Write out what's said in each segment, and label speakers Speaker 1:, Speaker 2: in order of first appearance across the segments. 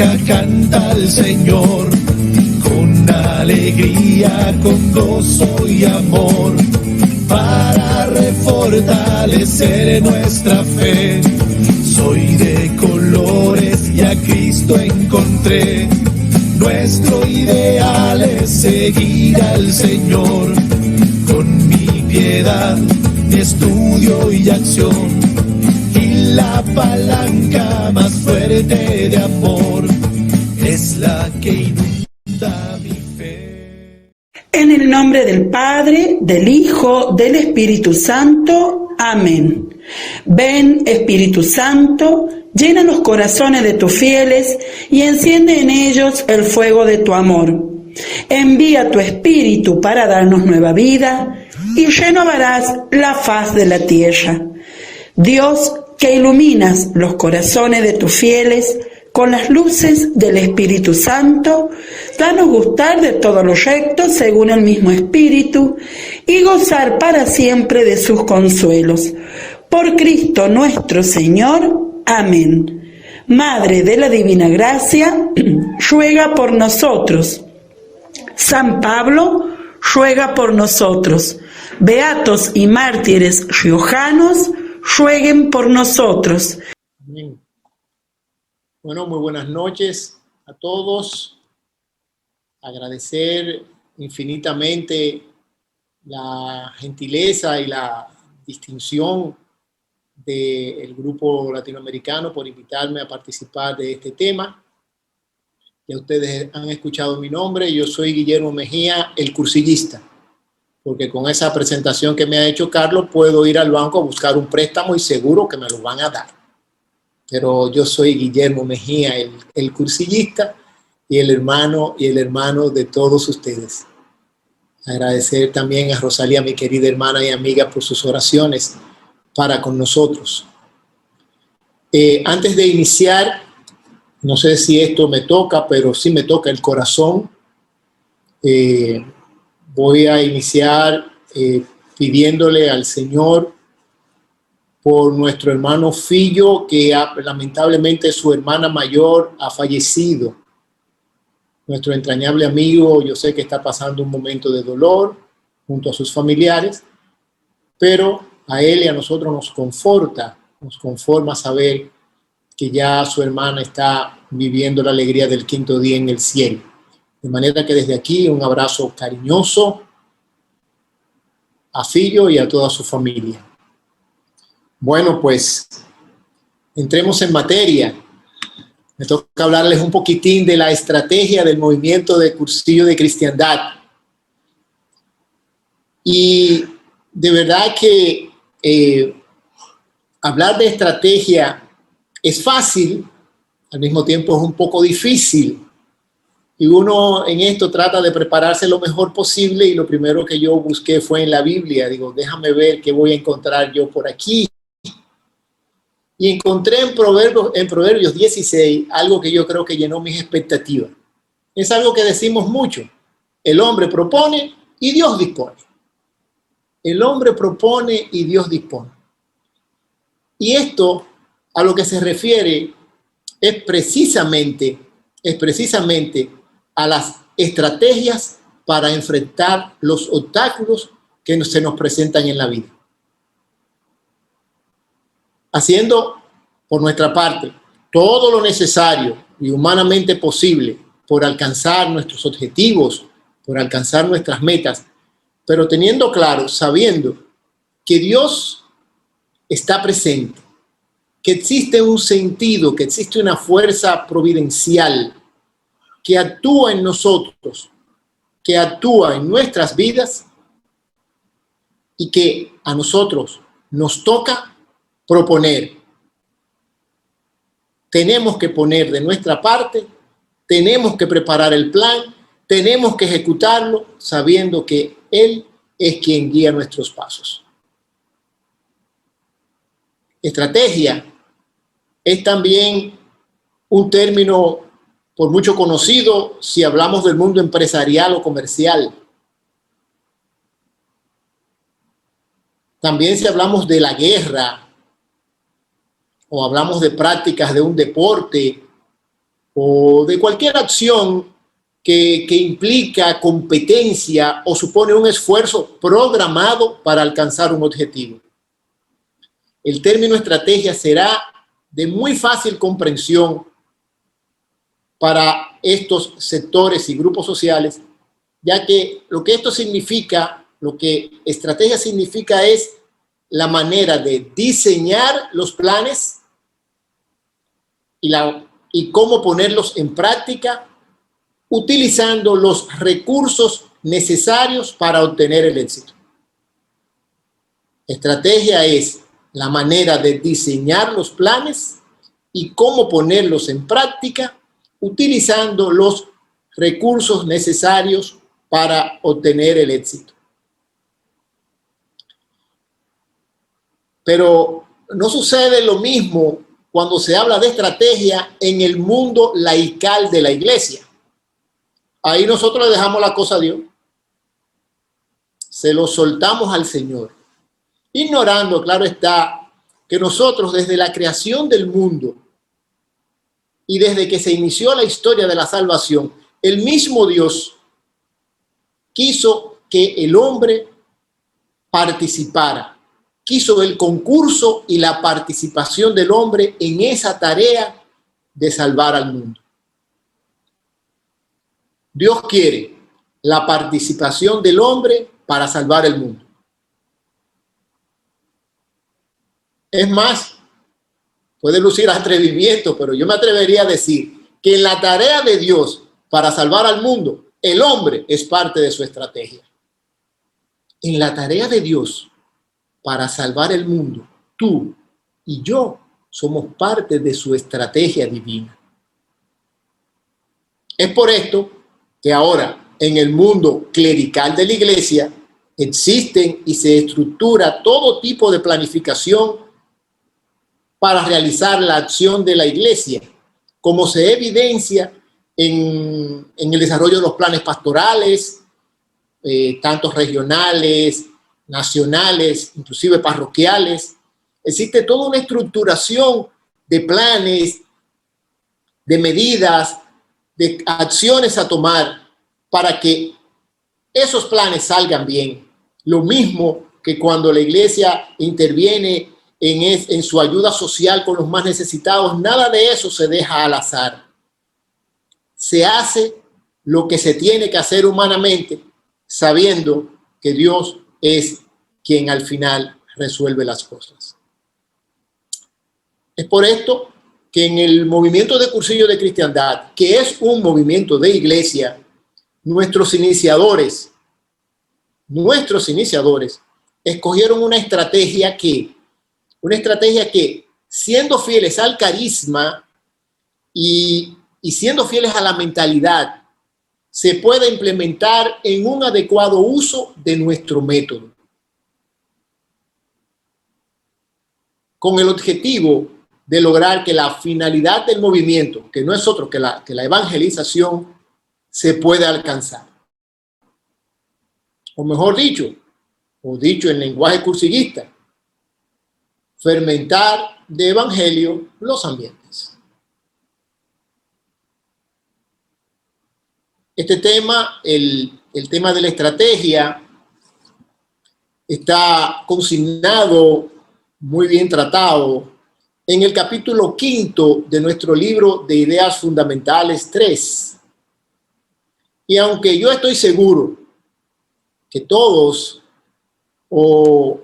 Speaker 1: palanca canta al Señor, con alegría, con gozo y amor, para refortalecer nuestra fe. Soy de colores y a Cristo encontré. Nuestro ideal es seguir al Señor, con mi piedad, mi estudio y acción, y la palanca más fuerte de amor es la que inunda mi fe.
Speaker 2: En el nombre del Padre, del Hijo, del Espíritu Santo. Amén. Ven, Espíritu Santo, llena los corazones de tus fieles y enciende en ellos el fuego de tu amor. Envía tu Espíritu para darnos nueva vida y renovarás la faz de la tierra. Dios, que iluminas los corazones de tus fieles con las luces del Espíritu Santo, danos gustar de todo lo recto según el mismo Espíritu y gozar para siempre de sus consuelos. Por Cristo nuestro Señor. Amén. Madre de la Divina Gracia, ruega por nosotros. San Pablo, ruega por nosotros. Beatos y mártires riojanos, rueguen por nosotros.
Speaker 3: Amén. Bueno, muy buenas noches a todos. Agradecer infinitamente la gentileza y la distinción del grupo latinoamericano por invitarme a participar de este tema. Ya ustedes han escuchado mi nombre. Yo soy Guillermo Mejía, el cursillista, porque con esa presentación que me ha hecho Carlos puedo ir al banco a buscar un préstamo y seguro que me lo van a dar. Pero yo soy Guillermo Mejía, el cursillista y el hermano de todos ustedes. Agradecer también a Rosalía, mi querida hermana y amiga, por sus oraciones para con nosotros. Antes de iniciar, no sé si esto me toca, pero sí me toca el corazón. Voy a iniciar pidiéndole al Señor por nuestro hermano Fillo, que lamentablemente su hermana mayor ha fallecido. Nuestro entrañable amigo, yo sé que está pasando un momento de dolor junto a sus familiares, pero a él y a nosotros nos conforma saber que ya su hermana está viviendo la alegría del quinto día en el cielo. De manera que desde aquí un abrazo cariñoso a Fillo y a toda su familia. Bueno, pues entremos en materia. Me toca hablarles un poquitín de la estrategia del movimiento de Cursillo de Cristiandad. Y de verdad que hablar de estrategia es fácil, al mismo tiempo es un poco difícil. Y uno en esto trata de prepararse lo mejor posible, y lo primero que yo busqué fue en la Biblia. Digo, déjame ver qué voy a encontrar yo por aquí. Y encontré en Proverbios 16 algo que yo creo que llenó mis expectativas. Es algo que decimos mucho. El hombre propone y Dios dispone. El hombre propone y Dios dispone. Y esto a lo que se refiere es precisamente a las estrategias para enfrentar los obstáculos que se nos presentan en la vida. Haciendo por nuestra parte todo lo necesario y humanamente posible por alcanzar nuestros objetivos, por alcanzar nuestras metas, pero teniendo claro, sabiendo que Dios está presente, que existe un sentido, que existe una fuerza providencial que actúa en nosotros, que actúa en nuestras vidas y que a nosotros nos toca proponer. Tenemos que poner de nuestra parte, tenemos que preparar el plan, tenemos que ejecutarlo sabiendo que Él es quien guía nuestros pasos. Estrategia es también un término por mucho conocido si hablamos del mundo empresarial o comercial. También si hablamos de la guerra o hablamos de prácticas de un deporte o de cualquier acción que implica competencia o supone un esfuerzo programado para alcanzar un objetivo. El término estrategia será de muy fácil comprensión para estos sectores y grupos sociales, ya que lo que esto significa, lo que estrategia significa es la manera de diseñar los planes y cómo ponerlos en práctica, utilizando los recursos necesarios para obtener el éxito. Estrategia es la manera de diseñar los planes y cómo ponerlos en práctica, utilizando los recursos necesarios para obtener el éxito. Pero no sucede lo mismo cuando se habla de estrategia en el mundo laical de la iglesia. Ahí nosotros le dejamos la cosa a Dios. Se lo soltamos al Señor, ignorando, claro está, que nosotros desde la creación del mundo y desde que se inició la historia de la salvación, el mismo Dios quiso que el hombre participara, quiso el concurso y la participación del hombre en esa tarea de salvar al mundo. Dios quiere la participación del hombre para salvar el mundo. Es más, puede lucir atrevimiento, pero yo me atrevería a decir que en la tarea de Dios para salvar al mundo, el hombre es parte de su estrategia. En la tarea de Dios para salvar el mundo, tú y yo somos parte de su estrategia divina. Es por esto que ahora en el mundo clerical de la iglesia existen y se estructura todo tipo de planificación para realizar la acción de la iglesia, como se evidencia en el desarrollo de los planes pastorales, tanto regionales, nacionales, inclusive parroquiales. Existe toda una estructuración de planes, de medidas, de acciones a tomar para que esos planes salgan bien. Lo mismo que cuando la iglesia interviene en su ayuda social con los más necesitados, nada de eso se deja al azar. Se hace lo que se tiene que hacer humanamente, sabiendo que Dios es quien al final resuelve las cosas. Es por esto que en el movimiento de Cursillo de Cristiandad, que es un movimiento de iglesia, nuestros iniciadores escogieron una estrategia que, siendo fieles al carisma y siendo fieles a la mentalidad, se puede implementar en un adecuado uso de nuestro método, con el objetivo de lograr que la finalidad del movimiento, que no es otro que la evangelización, se pueda alcanzar. O mejor dicho, en lenguaje cursillista, fermentar de evangelio los ambientes. Este tema, el tema de la estrategia, está consignado, muy bien tratado, en el capítulo 5 de nuestro libro de Ideas Fundamentales 3. Y aunque yo estoy seguro que todos, o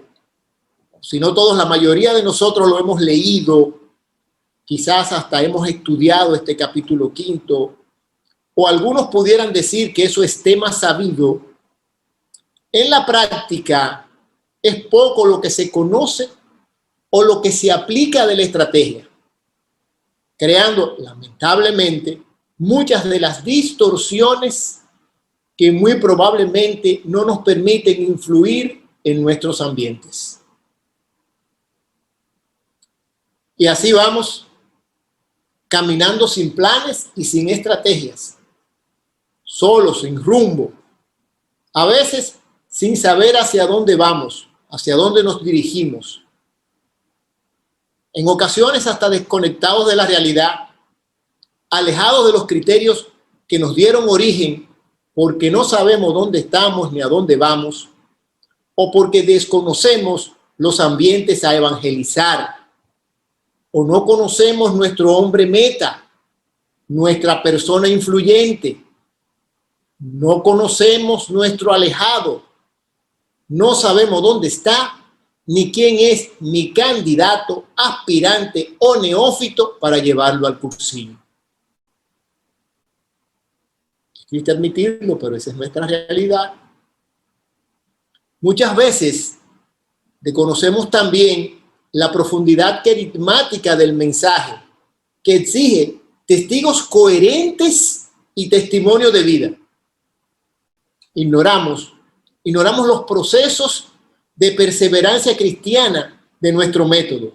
Speaker 3: si no todos, la mayoría de nosotros lo hemos leído, quizás hasta hemos estudiado este capítulo 5, o algunos pudieran decir que eso es tema sabido, en la práctica es poco lo que se conoce o lo que se aplica de la estrategia, creando lamentablemente muchas de las distorsiones que muy probablemente no nos permiten influir en nuestros ambientes. Y así vamos, caminando sin planes y sin estrategias, solos, sin rumbo, a veces sin saber hacia dónde vamos, hacia dónde nos dirigimos. En ocasiones hasta desconectados de la realidad, alejados de los criterios que nos dieron origen porque no sabemos dónde estamos ni a dónde vamos, o porque desconocemos los ambientes a evangelizar, o no conocemos nuestro hombre meta, nuestra persona influyente, no conocemos nuestro alejado, no sabemos dónde está, ni quién es mi candidato, aspirante o neófito para llevarlo al cursillo. Es triste admitirlo, pero esa es nuestra realidad. Muchas veces desconocemos también la profundidad carismática del mensaje, que exige testigos coherentes y testimonio de vida. Ignoramos los procesos de perseverancia cristiana de nuestro método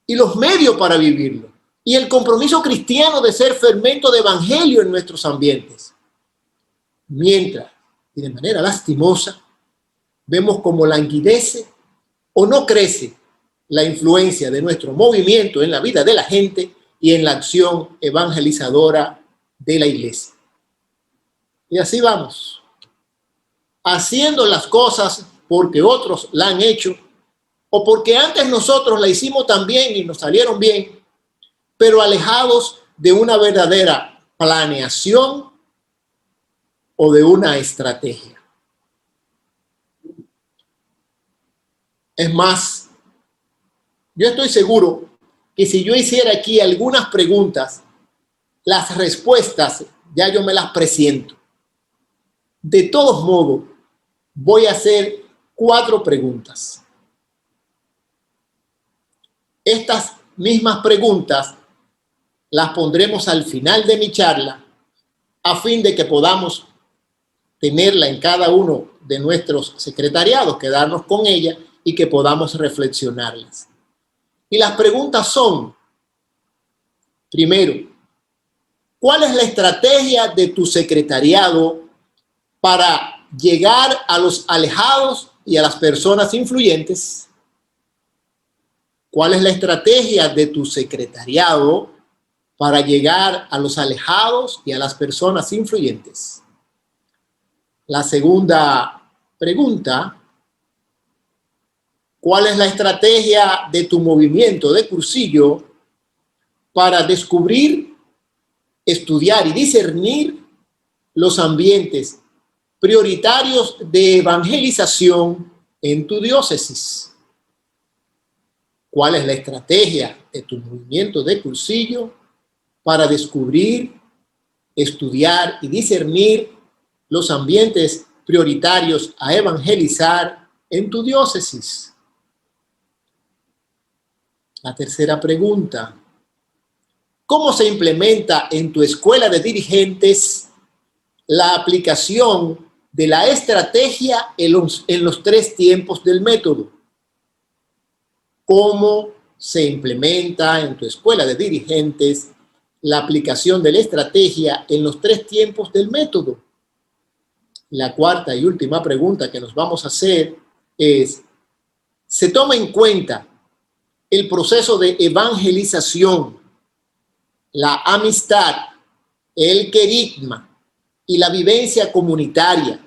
Speaker 3: y los medios para vivirlo, y el compromiso cristiano de ser fermento de evangelio en nuestros ambientes. Mientras, y de manera lastimosa, vemos cómo languidece o no crece la influencia de nuestro movimiento en la vida de la gente y en la acción evangelizadora de la iglesia. Y así vamos, haciendo las cosas porque otros la han hecho, o porque antes nosotros la hicimos también y nos salieron bien, pero alejados de una verdadera planeación o de una estrategia. Es más, yo estoy seguro que si yo hiciera aquí algunas preguntas, las respuestas ya yo me las presiento. De todos modos, voy a hacer 4 preguntas. Estas mismas preguntas las pondremos al final de mi charla a fin de que podamos tenerla en cada uno de nuestros secretariados, quedarnos con ella y que podamos reflexionarlas. Y las preguntas son, primero, ¿cuál es la estrategia de tu secretariado para llegar a los alejados y a las personas influyentes? ¿Cuál es la estrategia de tu secretariado para llegar a los alejados y a las personas influyentes? La segunda pregunta, ¿cuál es la estrategia de tu movimiento de cursillo para descubrir, estudiar y discernir los ambientes prioritarios de evangelización en tu diócesis? ¿Cuál es la estrategia de tu movimiento de cursillo para descubrir, estudiar y discernir los ambientes prioritarios a evangelizar en tu diócesis? La tercera pregunta, ¿cómo se implementa en tu escuela de dirigentes la aplicación de la estrategia en los 3 tiempos del método? ¿Cómo se implementa en tu escuela de dirigentes la aplicación de la estrategia en los 3 tiempos del método? La cuarta y última pregunta que nos vamos a hacer es, ¿se toma en cuenta el proceso de evangelización, la amistad, el querigma y la vivencia comunitaria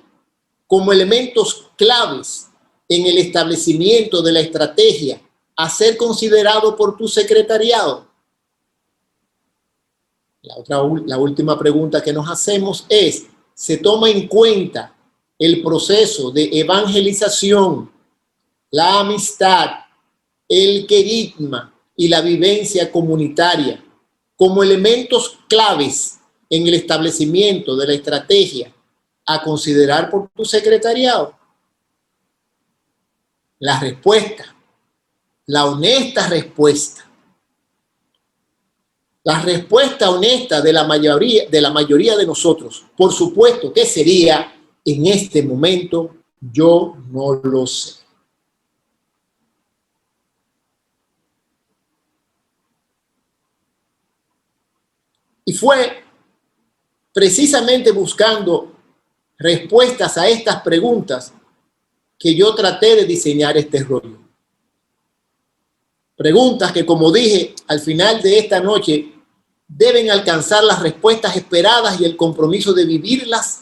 Speaker 3: como elementos claves en el establecimiento de la estrategia a ser considerado por tu secretariado? La última pregunta que nos hacemos es, ¿se toma en cuenta el proceso de evangelización, la amistad, el querigma y la vivencia comunitaria como elementos claves en el establecimiento de la estrategia a considerar por tu secretariado? La respuesta, la honesta respuesta, la respuesta honesta de la mayoría de nosotros, por supuesto que sería, en este momento, yo no lo sé. Y fue precisamente buscando respuestas a estas preguntas que yo traté de diseñar este rollo. Preguntas que, como dije, al final de esta noche deben alcanzar las respuestas esperadas y el compromiso de vivirlas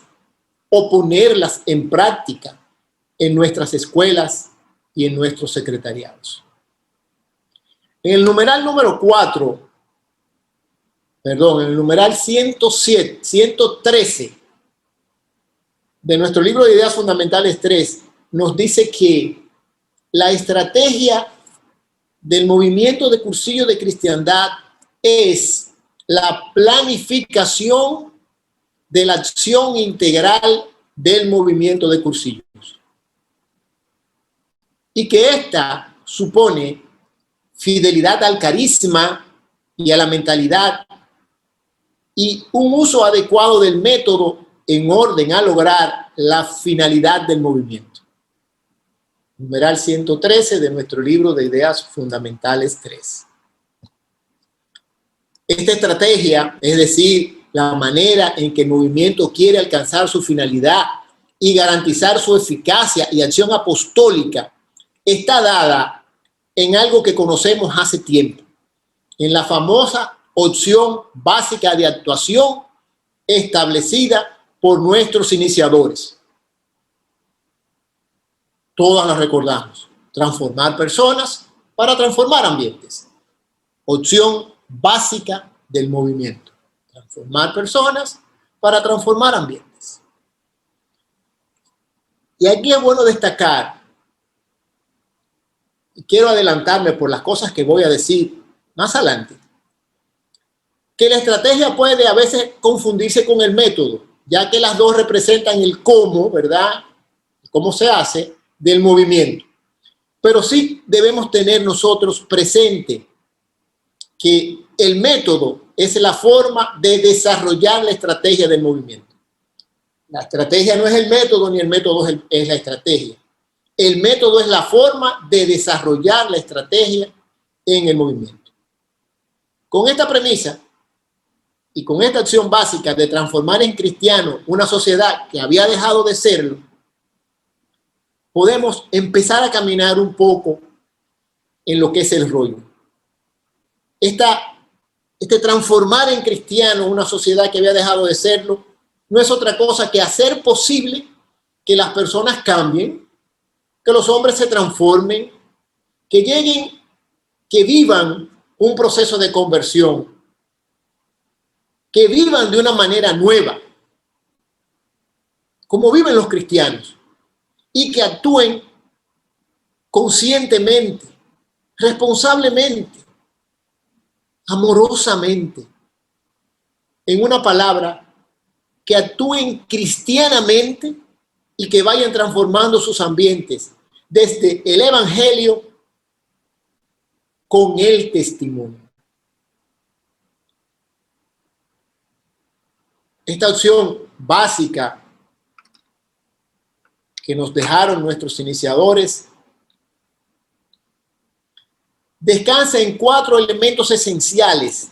Speaker 3: o ponerlas en práctica en nuestras escuelas y en nuestros secretariados. En el numeral número 4, en el numeral 113 de nuestro libro de Ideas Fundamentales 3, nos dice que la estrategia del movimiento de cursillo de cristiandad es la planificación de la acción integral del movimiento de cursillos. Y que ésta supone fidelidad al carisma y a la mentalidad y un uso adecuado del método en orden a lograr la finalidad del movimiento. Numeral 113 de nuestro libro de Ideas Fundamentales 3. Esta estrategia, es decir, la manera en que el movimiento quiere alcanzar su finalidad y garantizar su eficacia y acción apostólica, está dada en algo que conocemos hace tiempo, en la famosa opción básica de actuación establecida por nuestros iniciadores. Todas las recordamos: transformar personas para transformar ambientes. Opción básica del movimiento: transformar personas para transformar ambientes. Y aquí es bueno destacar, y quiero adelantarme por las cosas que voy a decir más adelante, que la estrategia puede a veces confundirse con el método, ya que las dos representan el cómo, ¿verdad? Cómo se hace del movimiento. Pero sí debemos tener nosotros presente que el método es la forma de desarrollar la estrategia del movimiento. La estrategia no es el método, ni el método es la estrategia. El método es la forma de desarrollar la estrategia en el movimiento. Con esta premisa y con esta acción básica de transformar en cristiano una sociedad que había dejado de serlo, podemos empezar a caminar un poco en lo que es el rollo. Este transformar en cristiano una sociedad que había dejado de serlo no es otra cosa que hacer posible que las personas cambien, que los hombres se transformen, que lleguen, que vivan un proceso de conversión, que vivan de una manera nueva, como viven los cristianos, y que actúen conscientemente, responsablemente, amorosamente. En una palabra, que actúen cristianamente y que vayan transformando sus ambientes desde el evangelio con el testimonio. Esta opción básica que nos dejaron nuestros iniciadores descansa en 4 elementos esenciales.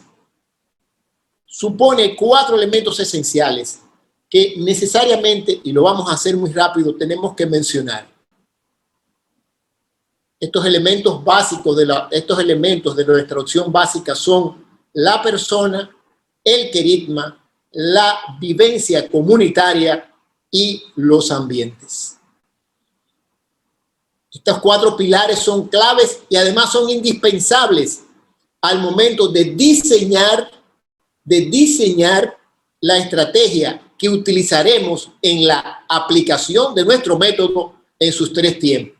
Speaker 3: Supone 4 elementos esenciales que necesariamente, y lo vamos a hacer muy rápido, tenemos que mencionar. Estos elementos básicos estos elementos de nuestra opción básica son la persona, el querigma, la vivencia comunitaria y los ambientes. Estos 4 pilares son claves y además son indispensables al momento de diseñar la estrategia que utilizaremos en la aplicación de nuestro método en sus 3 tiempos.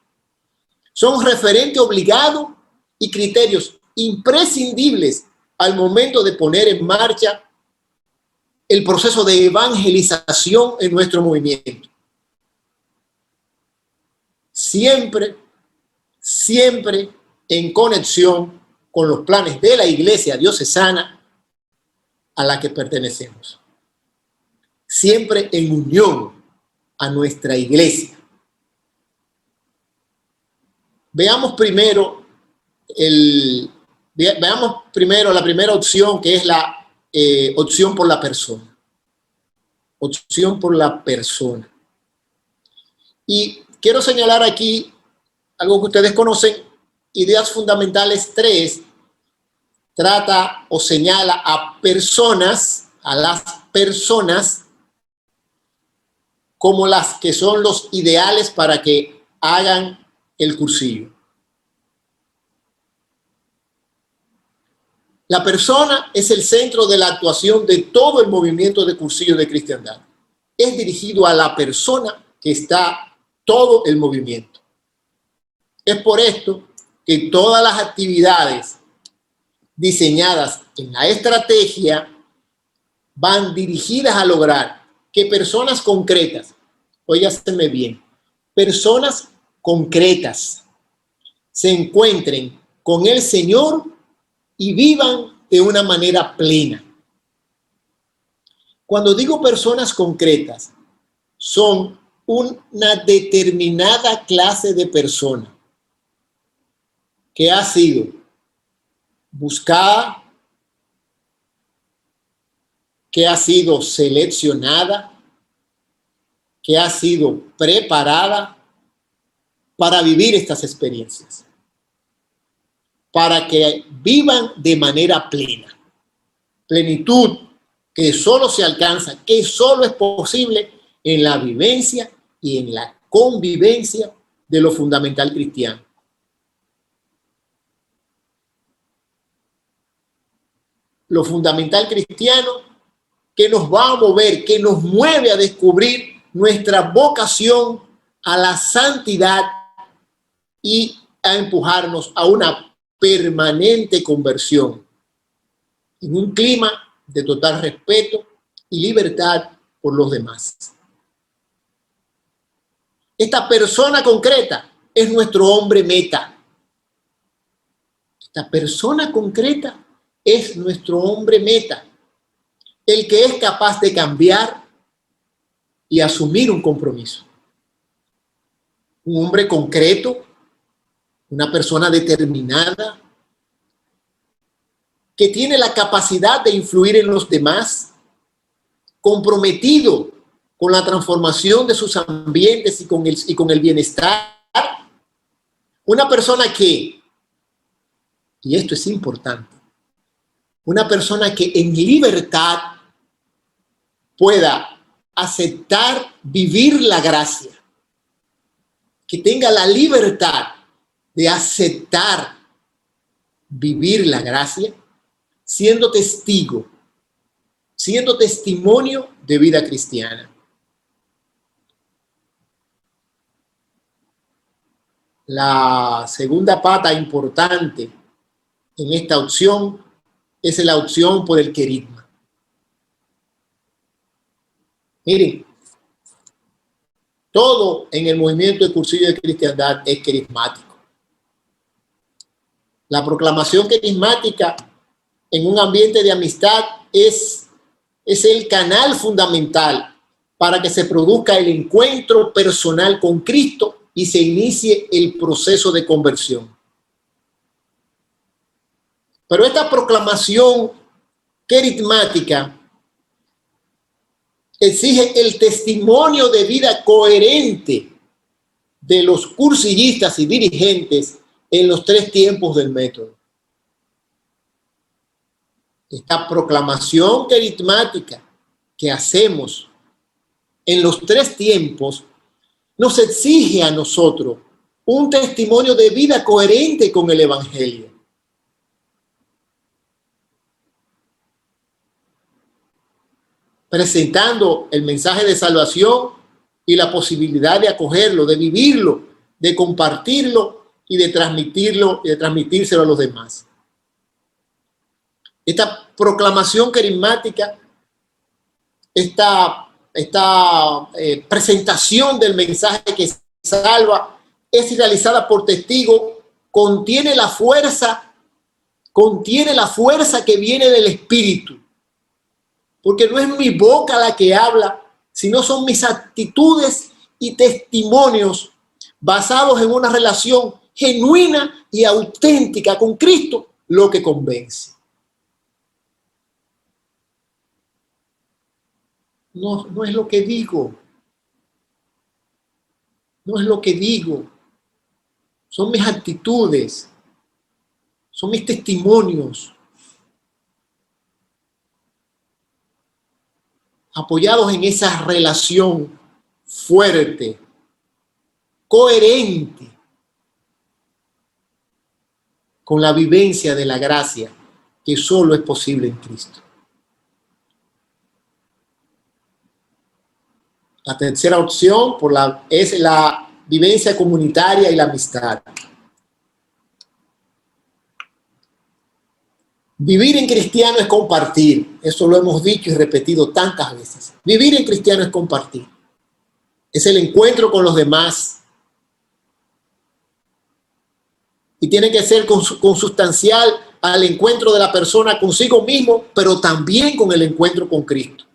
Speaker 3: Son referente obligado y criterios imprescindibles al momento de poner en marcha el proceso de evangelización en nuestro movimiento. Siempre en conexión con los planes de la Iglesia Diocesana a la que pertenecemos. Siempre en unión a nuestra Iglesia. Veamos primero la primera opción, que es la opción por la persona. Opción por la persona. Y quiero señalar aquí algo que ustedes conocen, Ideas Fundamentales 3 trata o señala a personas, a las personas, como las que son los ideales para que hagan el cursillo. La persona es el centro de la actuación de todo el movimiento de cursillo de cristiandad. Es dirigido a la persona que está todo el movimiento. Es por esto que todas las actividades diseñadas en la estrategia van dirigidas a lograr que personas concretas, óigaseme bien, personas concretas se encuentren con el Señor y vivan de una manera plena. Cuando digo personas concretas, son una determinada clase de persona que ha sido buscada, que ha sido seleccionada, que ha sido preparada para vivir estas experiencias, para que vivan de manera plena. Plenitud que solo se alcanza, que solo es posible en la vivencia y en la convivencia de lo fundamental cristiano. Lo fundamental cristiano que nos va a mover, que nos mueve a descubrir nuestra vocación a la santidad y a empujarnos a una permanente conversión en un clima de total respeto y libertad por los demás. Esta persona concreta es nuestro hombre meta. Esta persona concreta es nuestro hombre meta, el que es capaz de cambiar y asumir un compromiso. Un hombre concreto, una persona determinada, que tiene la capacidad de influir en los demás, comprometido con la transformación de sus ambientes y con el bienestar. Una persona que, y esto es importante, una persona que en libertad pueda aceptar vivir la gracia, que tenga la libertad de aceptar vivir la gracia, siendo testigo, siendo testimonio de vida cristiana. La segunda pata importante en esta opción es la opción por el querigma. Miren, todo en el movimiento de cursillo de cristiandad es carismático. La proclamación carismática en un ambiente de amistad es el canal fundamental para que se produzca el encuentro personal con Cristo y se inicie el proceso de conversión. Pero esta proclamación carismática exige el testimonio de vida coherente de los cursillistas y dirigentes en los 3 tiempos del método. Esta proclamación carismática que hacemos en los 3 tiempos nos exige a nosotros un testimonio de vida coherente con el Evangelio. Presentando el mensaje de salvación y la posibilidad de acogerlo, de vivirlo, de compartirlo y de transmitirlo y de transmitírselo a los demás. Esta proclamación carismática, esta presentación del mensaje que salva es realizada por testigos, contiene la fuerza que viene del Espíritu. Porque no es mi boca la que habla, sino son mis actitudes y testimonios basados en una relación genuina y auténtica con Cristo lo que convence. No es lo que digo. No es lo que digo. Son mis actitudes. Son mis testimonios. apoyados en esa relación fuerte, coherente con la vivencia de la gracia que solo es posible en Cristo. La tercera opción es la vivencia comunitaria y la amistad. Vivir en cristiano es compartir. Eso lo hemos dicho y repetido tantas veces. Vivir en cristiano es compartir. Es el encuentro con los demás. Y tiene que ser consustancial al encuentro de la persona consigo mismo, pero también con el encuentro con Cristo.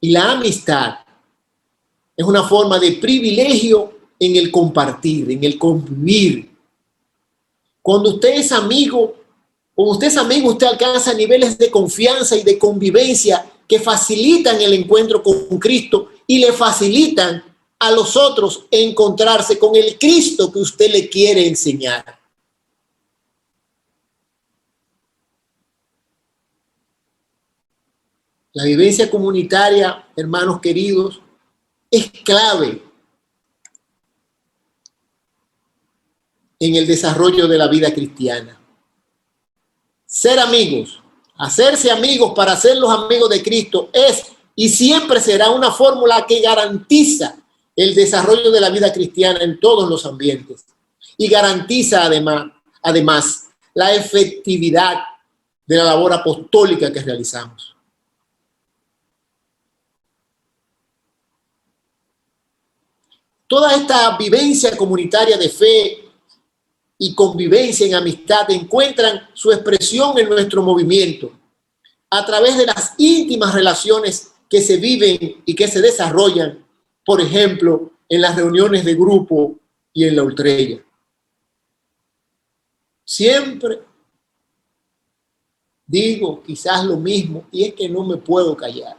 Speaker 3: Y la amistad es una forma de privilegio en el compartir, en el convivir. Cuando usted es amigo, usted alcanza niveles de confianza y de convivencia que facilitan el encuentro con Cristo y le facilitan a los otros encontrarse con el Cristo que usted le quiere enseñar. La vivencia comunitaria, hermanos queridos, es clave en el desarrollo de la vida cristiana. Ser amigos, hacerse amigos para ser los amigos de Cristo es y siempre será una fórmula que garantiza el desarrollo de la vida cristiana en todos los ambientes y garantiza además la efectividad de la labor apostólica que realizamos. Toda esta vivencia comunitaria de fe y convivencia en amistad encuentran su expresión en nuestro movimiento a través de las íntimas relaciones que se viven y que se desarrollan, por ejemplo, en las reuniones de grupo y en la ultrella. Siempre digo quizás lo mismo y es que no me puedo callar.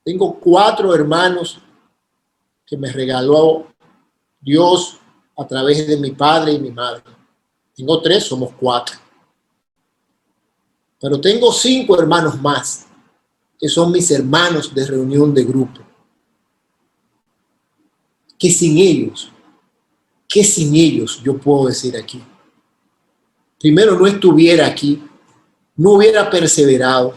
Speaker 3: Tengo 4 hermanos que me regaló Dios a través de mi padre y mi madre. Tengo 3, somos 4. Pero tengo 5 hermanos más, que son mis hermanos de reunión de grupo. Que sin ellos yo puedo decir aquí. Primero, no estuviera aquí, no hubiera perseverado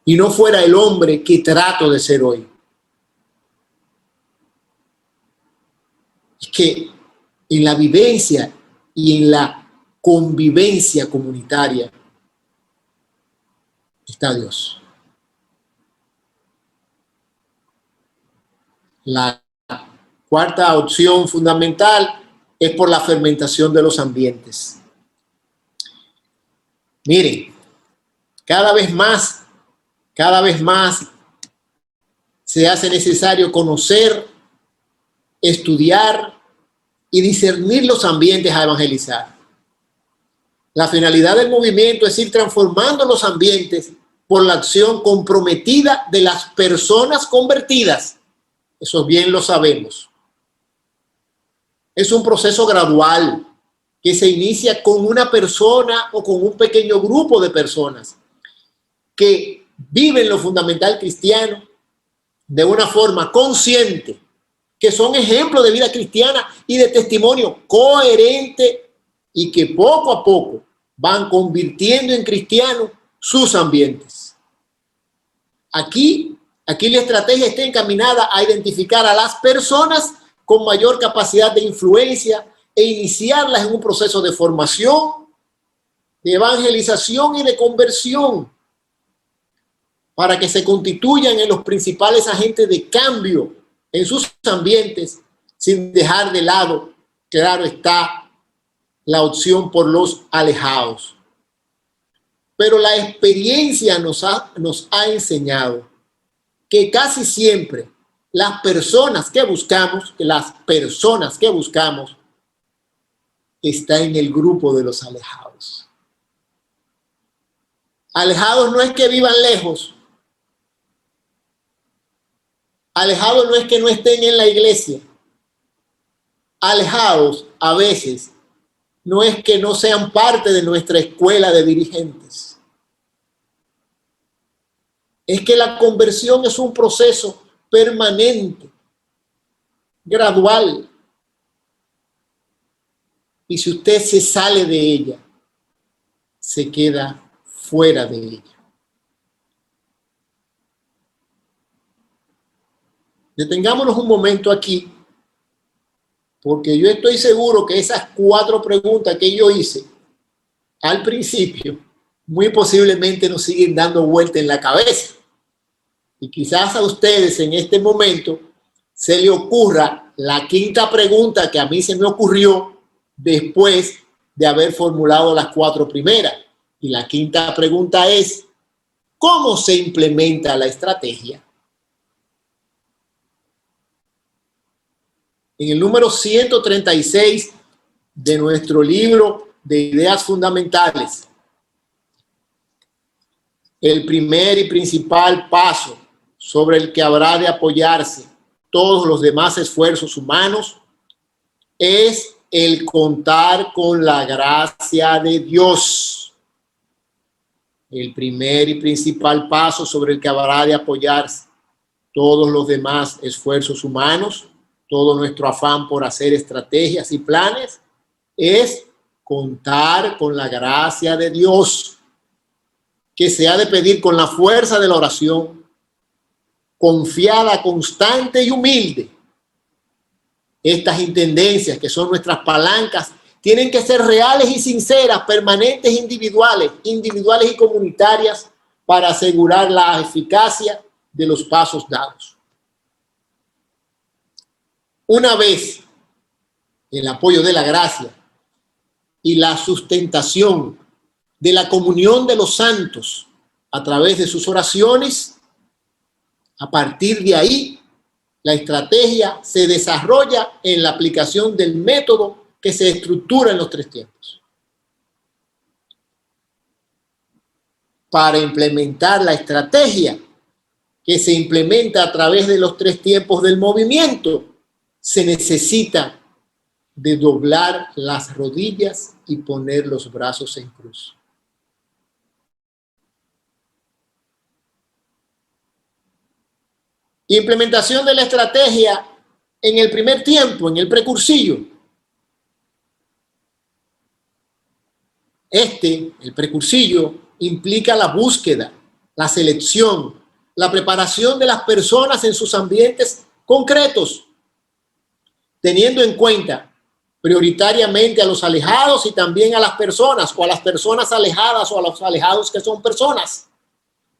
Speaker 3: y no fuera el hombre que trato de ser hoy. Es que en la vivencia y en la convivencia comunitaria está Dios. La cuarta opción fundamental es por la fermentación de los ambientes. Miren, cada vez más se hace necesario conocer, estudiar y discernir los ambientes a evangelizar. La finalidad del movimiento es ir transformando los ambientes por la acción comprometida de las personas convertidas. Eso bien lo sabemos. Es un proceso gradual que se inicia con una persona o con un pequeño grupo de personas que viven lo fundamental cristiano de una forma consciente, que son ejemplos de vida cristiana y de testimonio coherente y que poco a poco van convirtiendo en cristianos sus ambientes. Aquí la estrategia está encaminada a identificar a las personas con mayor capacidad de influencia e iniciarlas en un proceso de formación, de evangelización y de conversión para que se constituyan en los principales agentes de cambio en sus ambientes, sin dejar de lado, claro está, la opción por los alejados. Pero la experiencia nos ha enseñado que casi siempre las personas que buscamos están en el grupo de los alejados. Alejados no es que vivan lejos. Alejados no es que no estén en la iglesia. Alejados a veces no es que no sean parte de nuestra escuela de dirigentes. es que la conversión es un proceso permanente, gradual. Y si usted se sale de ella, se queda fuera de ella. Detengámonos un momento aquí, porque yo estoy seguro que esas 4 preguntas que yo hice al principio, muy posiblemente nos siguen dando vuelta en la cabeza. Y quizás a ustedes en este momento se le ocurra la 5ª pregunta que a mí se me ocurrió después de haber formulado las 4 primeras. Y la 5ª pregunta es, ¿cómo se implementa la estrategia? En el número 136 de nuestro libro de ideas fundamentales, el primer y principal paso sobre el que habrá de apoyarse todos los demás esfuerzos humanos es el contar con la gracia de Dios. El primer y principal paso sobre el que habrá de apoyarse todos los demás esfuerzos humanos, todo nuestro afán por hacer estrategias y planes, es contar con la gracia de Dios, que se ha de pedir con la fuerza de la oración, confiada, constante y humilde. Estas intendencias, que son nuestras palancas, tienen que ser reales y sinceras, permanentes, individuales y comunitarias, para asegurar la eficacia de los pasos dados. Una vez el apoyo de la gracia y la sustentación de la comunión de los santos a través de sus oraciones, a partir de ahí, la estrategia se desarrolla en la aplicación del método que se estructura en los 3 tiempos. Para implementar la estrategia que se implementa a través de los 3 tiempos del movimiento, se necesita de doblar las rodillas y poner los brazos en cruz. Implementación de la estrategia en el primer tiempo, en el precursillo. El precursillo, implica la búsqueda, la selección, la preparación de las personas en sus ambientes concretos, teniendo en cuenta prioritariamente a los alejados y también a las personas, o a las personas alejadas, o a los alejados que son personas,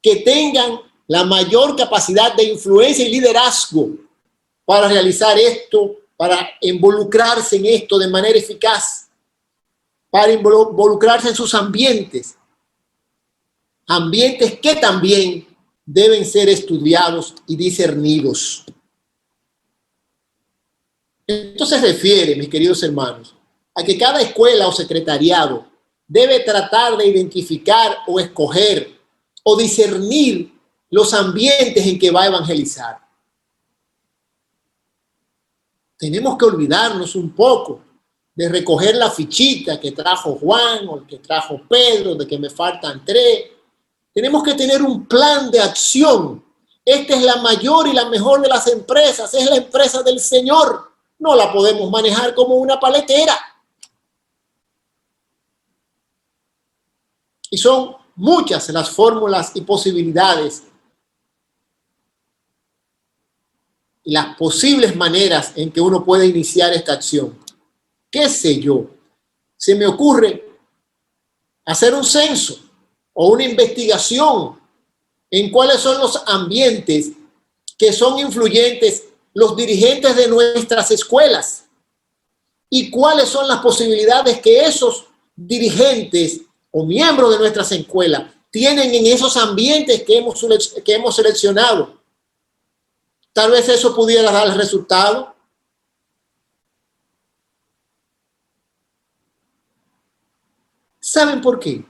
Speaker 3: que tengan la mayor capacidad de influencia y liderazgo para realizar esto, para involucrarse en esto de manera eficaz, para involucrarse en sus ambientes, ambientes que también deben ser estudiados y discernidos. Esto se refiere, mis queridos hermanos, a que cada escuela o secretariado debe tratar de identificar o escoger o discernir los ambientes en que va a evangelizar. Tenemos que olvidarnos un poco de recoger la fichita que trajo Juan o el que trajo Pedro, de que me faltan 3. Tenemos que tener un plan de acción. Esta es la mayor y la mejor de las empresas, es la empresa del Señor. No la podemos manejar como una paletera. Y son muchas las fórmulas y posibilidades y las posibles maneras en que uno puede iniciar esta acción. ¿Qué sé yo? Se me ocurre hacer un censo o una investigación en cuáles son los ambientes que son influyentes los dirigentes de nuestras escuelas y cuáles son las posibilidades que esos dirigentes o miembros de nuestras escuelas tienen en esos ambientes que hemos seleccionado. Tal vez eso pudiera dar el resultado. ¿Saben por qué?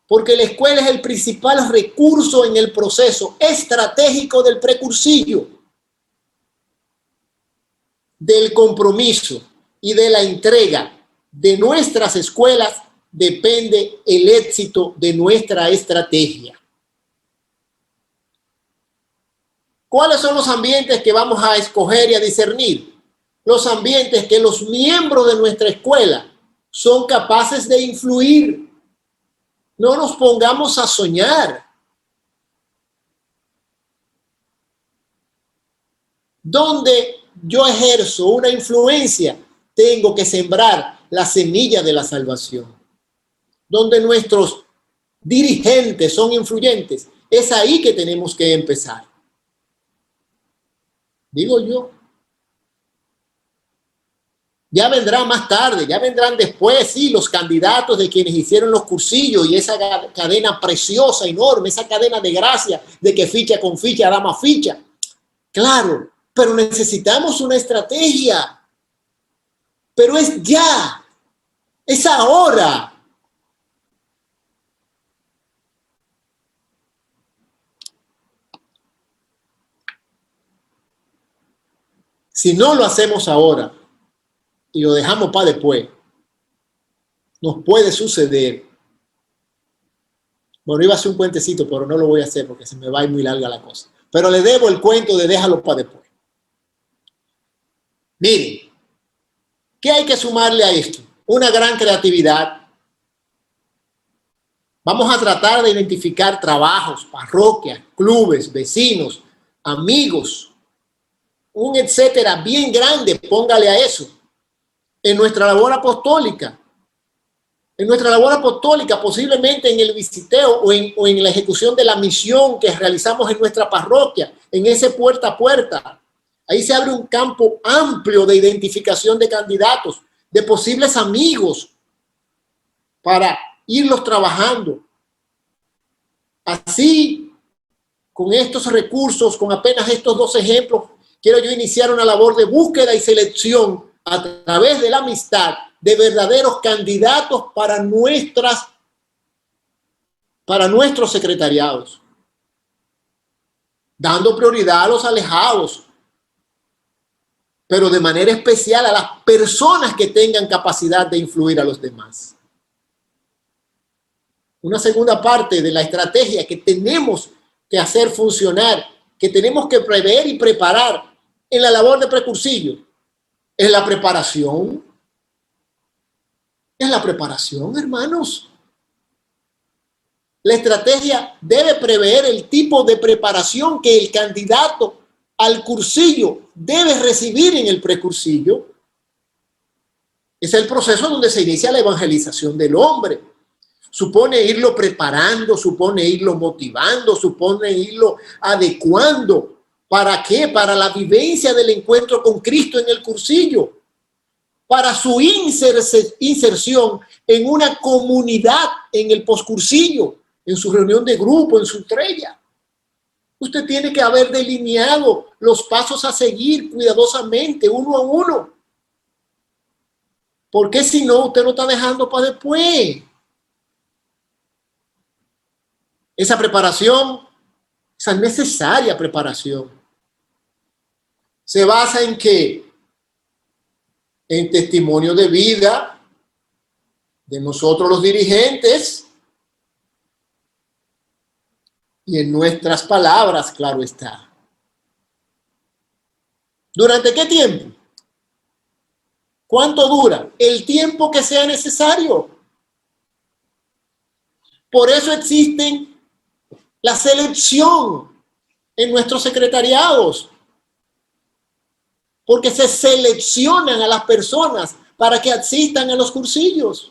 Speaker 3: Porque la escuela es el principal recurso en el proceso estratégico del precursillo, del compromiso y de la entrega de nuestras escuelas depende el éxito de nuestra estrategia. ¿Cuáles son los ambientes que vamos a escoger y a discernir? Los ambientes que los miembros de nuestra escuela son capaces de influir. No nos pongamos a soñar. Donde yo ejerzo una influencia, tengo que sembrar la semilla de la salvación. Donde nuestros dirigentes son influyentes, es ahí que tenemos que empezar. Digo yo. Ya vendrá más tarde, ya vendrán después, sí, los candidatos de quienes hicieron los cursillos y esa cadena preciosa, enorme, esa cadena de gracia de que ficha con ficha da más ficha. Claro, pero necesitamos una estrategia. Pero es ya, es ahora. Si no lo hacemos ahora y lo dejamos para después, nos puede suceder. Bueno, iba a hacer un cuentecito, pero no lo voy a hacer porque se me va a ir muy larga la cosa. Pero le debo el cuento de déjalo para después. Miren, ¿qué hay que sumarle a esto? Una gran creatividad. Vamos a tratar de identificar trabajos, parroquias, clubes, vecinos, amigos, un etcétera bien grande, póngale a eso. En nuestra labor apostólica, posiblemente en el visiteo o en la ejecución de la misión que realizamos en nuestra parroquia, en ese puerta a puerta. Ahí se abre un campo amplio de identificación de candidatos, de posibles amigos, para irlos trabajando. Así, con estos recursos, con apenas estos 2 ejemplos, quiero yo iniciar una labor de búsqueda y selección a través de la amistad de verdaderos candidatos para nuestros secretariados, dando prioridad a los alejados, pero de manera especial a las personas que tengan capacidad de influir a los demás. Una segunda parte de la estrategia que tenemos que hacer funcionar, que tenemos que prever y preparar en la labor de precursillo, es la preparación. Es la preparación, hermanos. La estrategia debe prever el tipo de preparación que el candidato al cursillo debe recibir en el precursillo. Es el proceso donde se inicia la evangelización del hombre. Supone irlo preparando, supone irlo motivando, supone irlo adecuando. ¿Para qué? Para la vivencia del encuentro con Cristo en el cursillo. Para su inserción en una comunidad en el poscursillo, en su reunión de grupo, en su estrella. Usted tiene que haber delineado los pasos a seguir cuidadosamente, uno a uno. Porque si no, usted lo está dejando para después. Esa preparación, esa necesaria preparación, se basa en qué? En testimonio de vida de nosotros los dirigentes y en nuestras palabras, claro está. ¿Durante qué tiempo? ¿Cuánto dura? El tiempo que sea necesario. Por eso existen la selección en nuestros secretariados, porque se seleccionan a las personas para que asistan a los cursillos.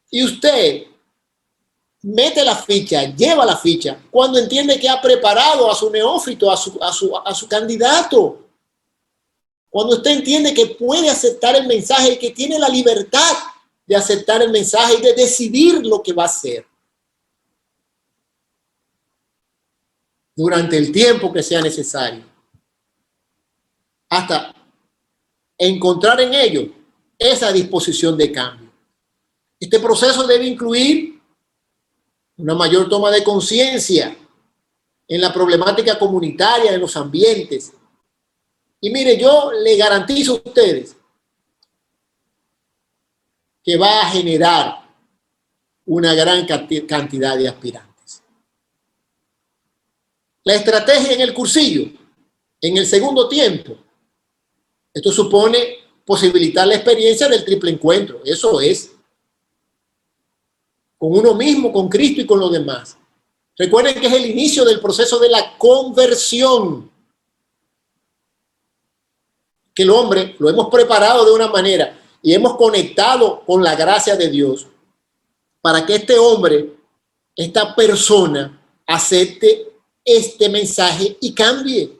Speaker 3: Y usted mete la ficha, lleva la ficha, cuando entiende que ha preparado a su neófito, a su candidato. Cuando usted entiende que puede aceptar el mensaje y que tiene la libertad de aceptar el mensaje y de decidir lo que va a hacer. Durante el tiempo que sea necesario. Hasta encontrar en ello esa disposición de cambio. Este proceso debe incluir una mayor toma de conciencia en la problemática comunitaria, en los ambientes. Y mire, yo le garantizo a ustedes que va a generar una gran cantidad de aspirantes. La estrategia en el cursillo, en el segundo tiempo. Esto supone posibilitar la experiencia del triple encuentro. Eso es. Con uno mismo, con Cristo y con los demás. Recuerden que es el inicio del proceso de la conversión. Que el hombre lo hemos preparado de una manera y hemos conectado con la gracia de Dios para que este hombre, esta persona, acepte este mensaje y cambie.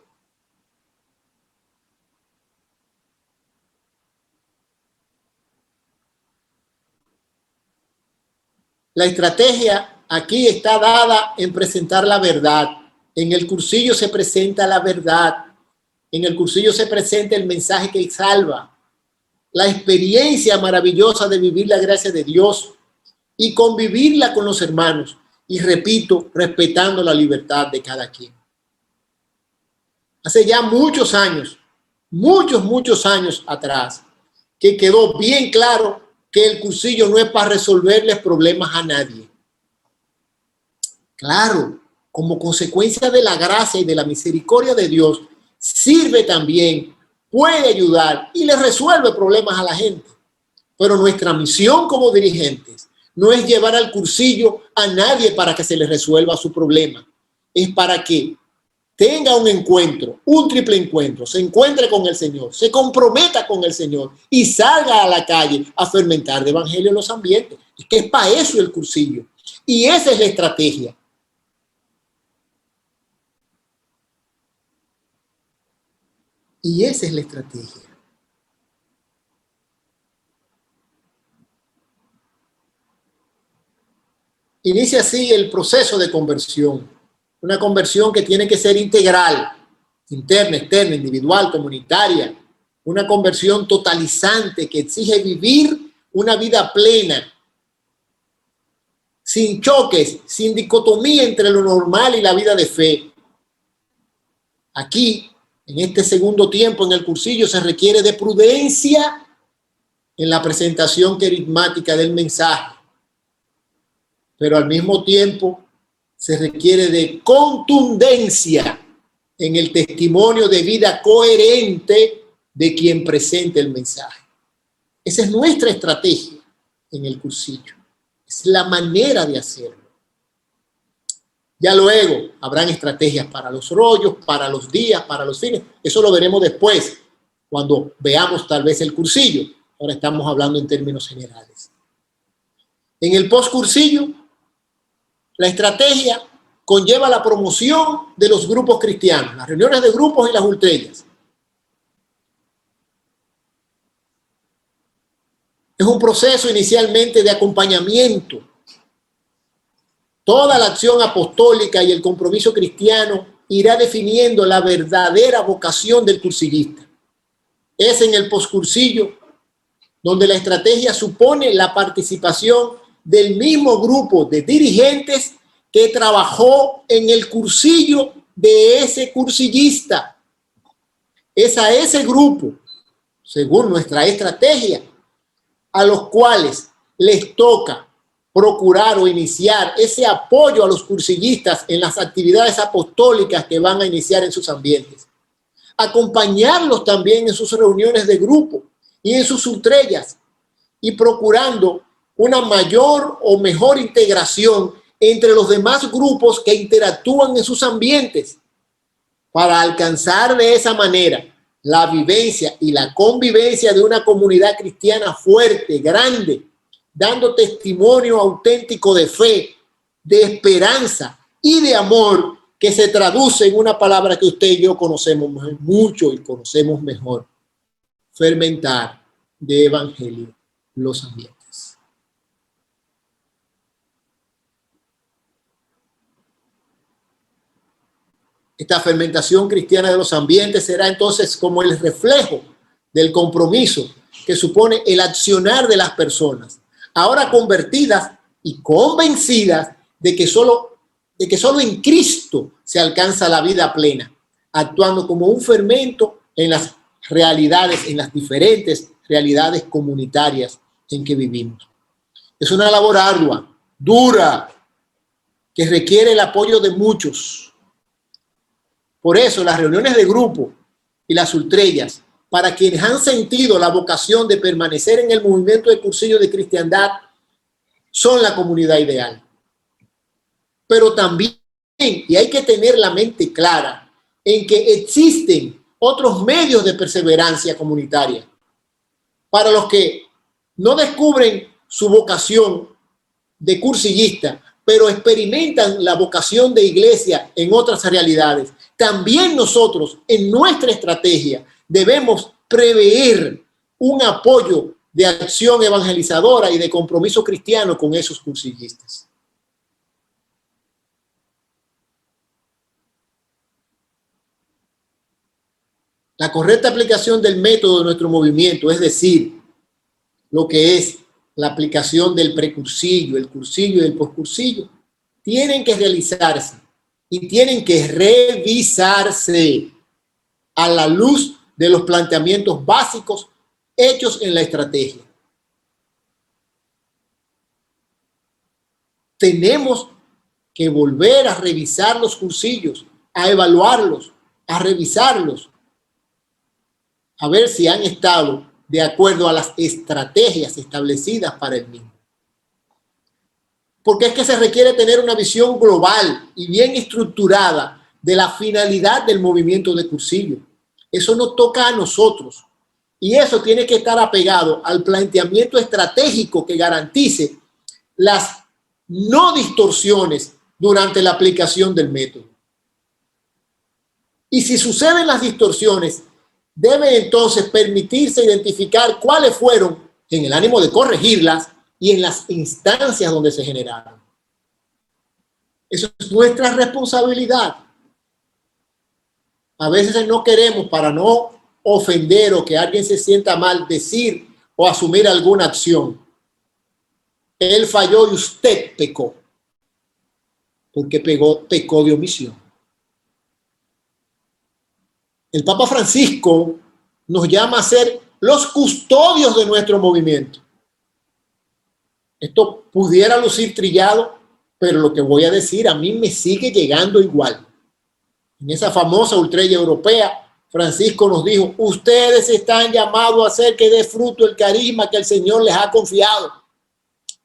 Speaker 3: La estrategia aquí está dada en presentar la verdad. En el cursillo se presenta la verdad. En el cursillo se presenta el mensaje que salva. La experiencia maravillosa de vivir la gracia de Dios y convivirla con los hermanos. Y repito, respetando la libertad de cada quien. Hace ya muchos años, muchos años atrás, que quedó bien claro que el cursillo no es para resolverles problemas a nadie. Claro, como consecuencia de la gracia y de la misericordia de Dios, sirve también, puede ayudar y le resuelve problemas a la gente. Pero nuestra misión como dirigentes no es llevar al cursillo a nadie para que se le resuelva su problema. Es para que tenga un encuentro, un triple encuentro, se encuentre con el Señor, se comprometa con el Señor y salga a la calle a fermentar de evangelio en los ambientes. Es que es para eso el cursillo. Y esa es la estrategia. Y esa es la estrategia. Inicia así el proceso de conversión. Una conversión que tiene que ser integral, interna, externa, individual, comunitaria. Una conversión totalizante que exige vivir una vida plena, sin choques, sin dicotomía entre lo normal y la vida de fe. Aquí, en este segundo tiempo, en el cursillo, se requiere de prudencia en la presentación carismática del mensaje, pero al mismo tiempo se requiere de contundencia en el testimonio de vida coherente de quien presente el mensaje. Esa es nuestra estrategia en el cursillo. Es la manera de hacerlo. Ya luego habrán estrategias para los rollos, para los días, para los fines. Eso lo veremos después, cuando veamos tal vez el cursillo. Ahora estamos hablando en términos generales. En el postcursillo, la estrategia conlleva la promoción de los grupos cristianos, las reuniones de grupos y las ultrellas. Es un proceso inicialmente de acompañamiento. Toda la acción apostólica y el compromiso cristiano irá definiendo la verdadera vocación del cursillista. Es en el postcursillo donde la estrategia supone la participación del mismo grupo de dirigentes que trabajó en el cursillo de ese cursillista. Es a ese grupo, según nuestra estrategia, a los cuales les toca procurar o iniciar ese apoyo a los cursillistas en las actividades apostólicas que van a iniciar en sus ambientes. Acompañarlos también en sus reuniones de grupo y en sus ultrellas, y procurando una mayor o mejor integración entre los demás grupos que interactúan en sus ambientes, para alcanzar de esa manera la vivencia y la convivencia de una comunidad cristiana fuerte, grande, dando testimonio auténtico de fe, de esperanza y de amor, que se traduce en una palabra que usted y yo conocemos mucho y conocemos mejor: fermentar de evangelio los ambientes. Esta fermentación cristiana de los ambientes será entonces como el reflejo del compromiso que supone el accionar de las personas, ahora convertidas y convencidas de que solo en Cristo se alcanza la vida plena, actuando como un fermento en las realidades, en las diferentes realidades comunitarias en que vivimos. Es una labor ardua, dura, que requiere el apoyo de muchos. Por eso las reuniones de grupo y las ultrellas, para quienes han sentido la vocación de permanecer en el movimiento de cursillo de cristiandad, son la comunidad ideal. Pero también, y hay que tener la mente clara, en que existen otros medios de perseverancia comunitaria. Para los que no descubren su vocación de cursillista, pero experimentan la vocación de iglesia en otras realidades, también nosotros en nuestra estrategia debemos prever un apoyo de acción evangelizadora y de compromiso cristiano con esos cursillistas. La correcta aplicación del método de nuestro movimiento, es decir, lo que es la aplicación del precursillo, el cursillo y el poscursillo, tienen que realizarse y tienen que revisarse a la luz de los planteamientos básicos hechos en la estrategia. Tenemos que volver a revisar los cursillos, a evaluarlos, a revisarlos, a ver si han estado de acuerdo a las estrategias establecidas para el mismo. Porque es que se requiere tener una visión global y bien estructurada de la finalidad del movimiento de cursillo. Eso nos toca a nosotros y eso tiene que estar apegado al planteamiento estratégico que garantice las no distorsiones durante la aplicación del método. Y si suceden las distorsiones, debe entonces permitirse identificar cuáles fueron en el ánimo de corregirlas y en las instancias donde se generaron. Eso es nuestra responsabilidad. A veces no queremos, para no ofender o que alguien se sienta mal, decir o asumir alguna acción. Él falló y usted pecó, porque pecó de omisión. El Papa Francisco nos llama a ser los custodios de nuestro movimiento. Esto pudiera lucir trillado, pero lo que voy a decir a mí me sigue llegando igual. En esa famosa ultrella europea, Francisco nos dijo: ustedes están llamados a hacer que dé fruto el carisma que el Señor les ha confiado.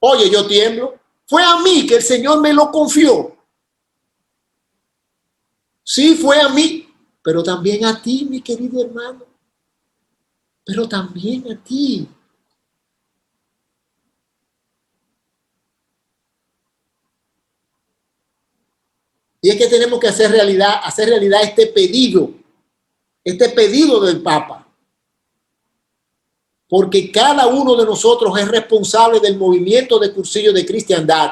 Speaker 3: Oye, yo tiemblo. Fue a mí que el Señor me lo confió. Sí, fue a mí, pero también a ti, mi querido hermano. Pero también a ti. Y es que tenemos que hacer realidad este pedido del Papa. Porque cada uno de nosotros es responsable del movimiento de cursillo de cristiandad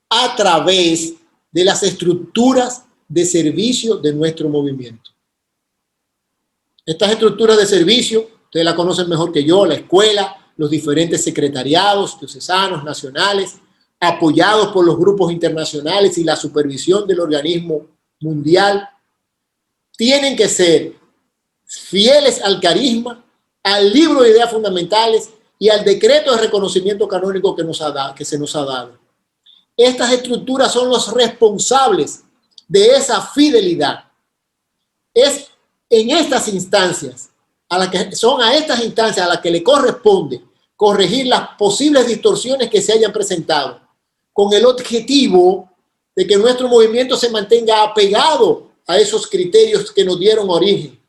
Speaker 3: a través de las estructuras de servicio de nuestro movimiento. Estas estructuras de servicio, ustedes la conocen mejor que yo: la escuela, los diferentes secretariados diocesanos, nacionales, apoyados por los grupos internacionales y la supervisión del organismo mundial, tienen que ser fieles al carisma, al libro de ideas fundamentales y al decreto de reconocimiento canónico que se nos ha dado. Estas estructuras son los responsables de esa fidelidad. Es en estas instancias, a estas instancias a las que le corresponde corregir las posibles distorsiones que se hayan presentado, con el objetivo de que nuestro movimiento se mantenga apegado a esos criterios que nos dieron origen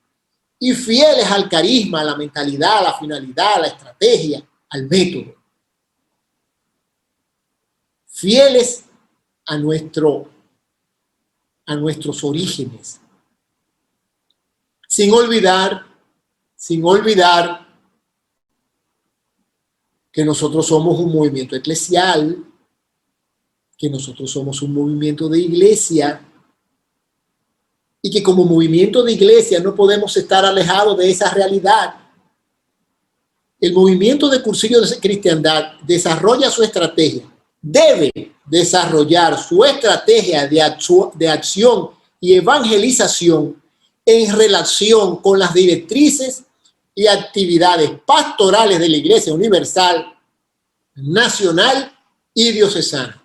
Speaker 3: y fieles al carisma, a la mentalidad, a la finalidad, a la estrategia, al método. Fieles a nuestros orígenes. Sin olvidar que nosotros somos un movimiento eclesial, que nosotros somos un movimiento de iglesia y que como movimiento de iglesia no podemos estar alejados de esa realidad. El movimiento de cursillo de cristiandad desarrolla su estrategia, debe desarrollar su estrategia de acción y evangelización en relación con las directrices y actividades pastorales de la Iglesia Universal, nacional y diocesana,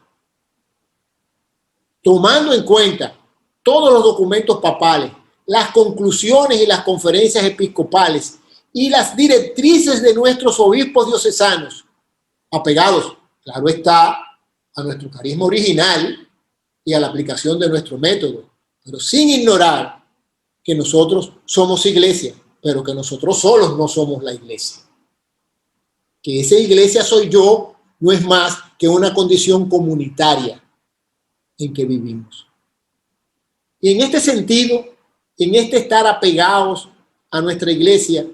Speaker 3: tomando en cuenta todos los documentos papales, las conclusiones y las conferencias episcopales y las directrices de nuestros obispos diocesanos, apegados, claro está, a nuestro carisma original y a la aplicación de nuestro método, pero sin ignorar que nosotros somos iglesia, pero que nosotros solos no somos la iglesia. Que esa iglesia soy yo, no es más que una condición comunitaria en que vivimos. Y en este sentido, en este estar apegados a nuestra iglesia,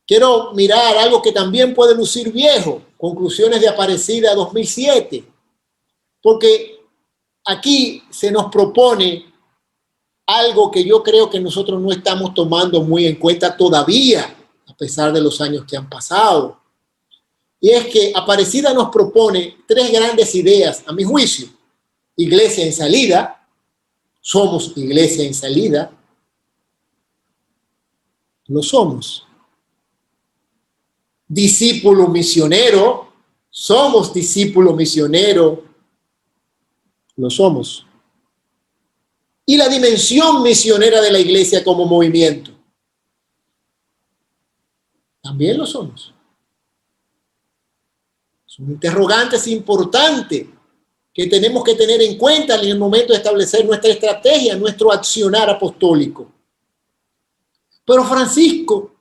Speaker 3: quiero mirar algo que también puede lucir viejo, Conclusiones de Aparecida 2007, porque aquí se nos propone algo que yo creo que nosotros no estamos tomando muy en cuenta todavía, a pesar de los años que han pasado. Y es que Aparecida nos propone 3 grandes ideas, a mi juicio. Iglesia en salida, somos iglesia en salida, lo somos. Discípulo misionero, somos discípulo misionero, lo somos. Y la dimensión misionera de la iglesia como movimiento, también lo somos. Son interrogantes importantes que tenemos que tener en cuenta en el momento de establecer nuestra estrategia, nuestro accionar apostólico. Pero Francisco,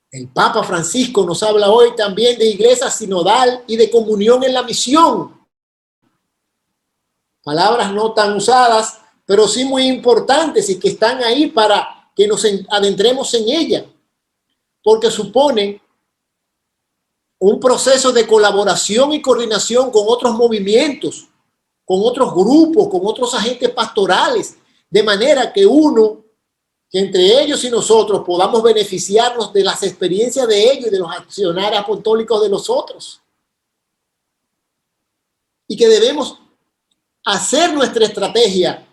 Speaker 3: el Papa Francisco, nos habla hoy también de iglesia sinodal y de comunión en la misión. Palabras no tan usadas, pero sí muy importantes y que están ahí para que nos adentremos en ella, porque supone un proceso de colaboración y coordinación con otros movimientos, con otros grupos, con otros agentes pastorales, de manera que entre ellos y nosotros podamos beneficiarnos de las experiencias de ellos y de los accionarios apostólicos de los otros. Y que debemos hacer nuestra estrategia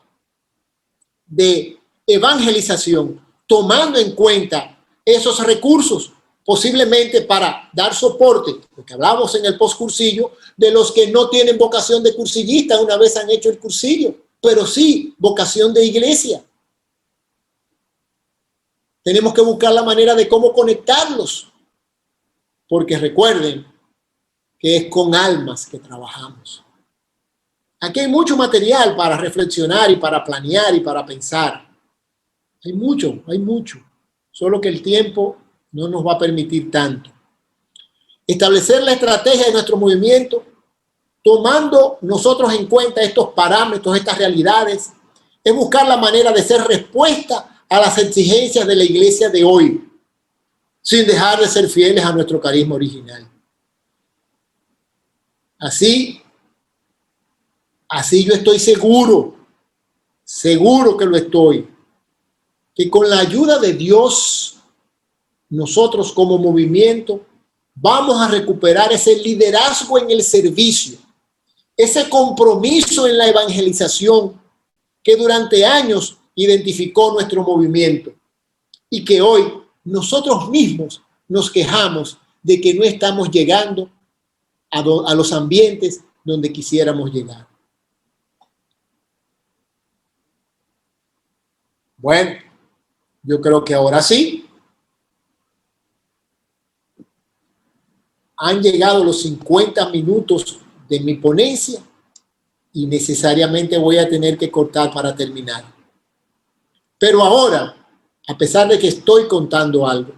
Speaker 3: de evangelización tomando en cuenta esos recursos, posiblemente para dar soporte, lo que hablamos en el postcursillo, de los que no tienen vocación de cursillista una vez han hecho el cursillo, pero sí vocación de iglesia. Tenemos que buscar la manera de cómo conectarlos, porque recuerden que es con almas que trabajamos. Aquí hay mucho material para reflexionar y para planear y para pensar. Hay mucho, solo que el tiempo no nos va a permitir tanto. Establecer la estrategia de nuestro movimiento, tomando nosotros en cuenta estos parámetros, estas realidades, es buscar la manera de ser respuesta a las exigencias de la iglesia de hoy, sin dejar de ser fieles a nuestro carisma original. Así yo estoy seguro que lo estoy, que con la ayuda de Dios, nosotros como movimiento vamos a recuperar ese liderazgo en el servicio, ese compromiso en la evangelización que durante años identificó nuestro movimiento y que hoy nosotros mismos nos quejamos de que no estamos llegando a los ambientes donde quisiéramos llegar. Bueno, yo creo que ahora sí han llegado los 50 minutos de mi ponencia y necesariamente voy a tener que cortar para terminar. Pero ahora, a pesar de que estoy contando algo,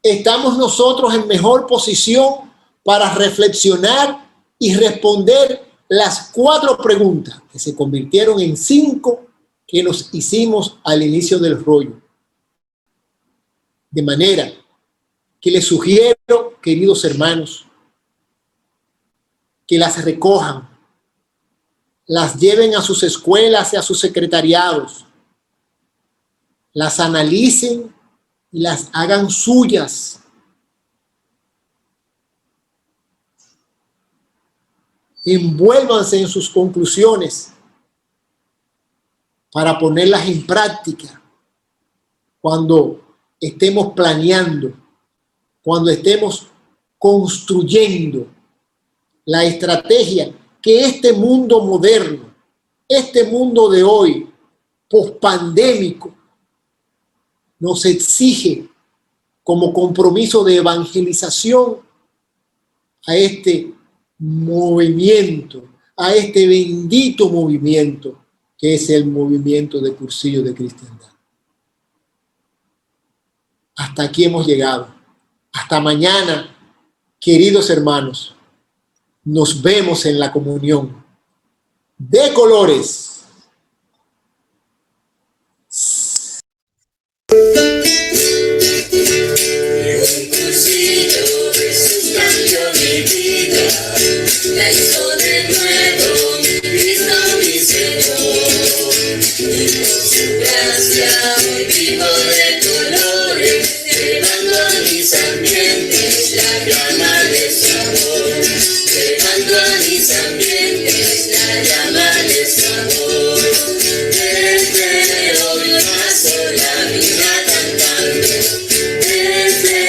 Speaker 3: estamos nosotros en mejor posición para reflexionar y responder las 4 preguntas que se convirtieron en 5 que nos hicimos al inicio del rollo. De manera que les sugiero, queridos hermanos, que las recojan, las lleven a sus escuelas y a sus secretariados, las analicen y las hagan suyas. Envuélvanse en sus conclusiones para ponerlas en práctica cuando estemos planeando, cuando estemos construyendo la estrategia que este mundo moderno este mundo de hoy, pospandémico, nos exige como compromiso de evangelización a este movimiento, a este bendito movimiento que es el movimiento de Cursillo de Cristiandad. Hasta aquí hemos llegado. Hasta mañana, queridos hermanos. Nos vemos en la comunión de colores.
Speaker 4: La hizo de nuevo, Cristo mi Señor. Y por su gracia hoy vivo de colores, llevando a mis ambientes la llama de su amor. Llevando a mis ambientes la llama de su amor. Desde hoy paso la vida cantando. Desde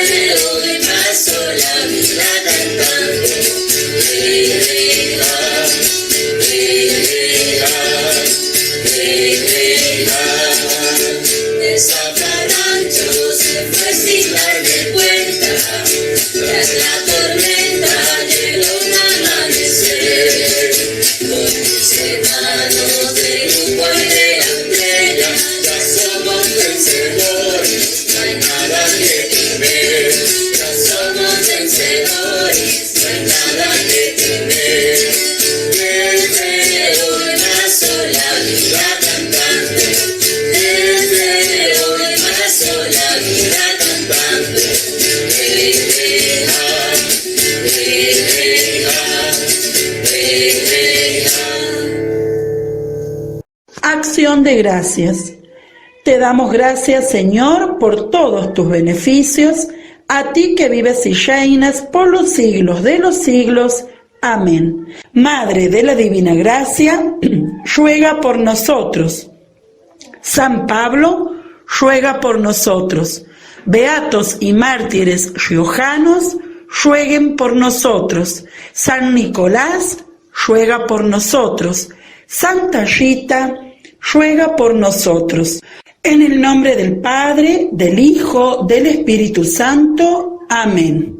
Speaker 4: hoy paso la vida cantando. Desaparancho se fue sin darme cuenta, tras la tormenta llegó un amanecer, con mis hermanos de grupo y de Andrea, ya somos vencedores, no hay nada que temer, ya somos vencedores, no hay nada que temer. Desde hoy paso la vida cantando, desde hoy paso la vida cantando.
Speaker 2: Acción de gracias. Te damos gracias, Señor, por todos tus beneficios, a ti que vives y reinas por los siglos de los siglos. Amén. Madre de la Divina Gracia, ruega por nosotros. San Pablo, ruega por nosotros. Beatos y mártires riojanos, rueguen por nosotros. San Nicolás, ruega por nosotros. Santa Rita, ruega por nosotros. En el nombre del Padre, del Hijo, del Espíritu Santo. Amén.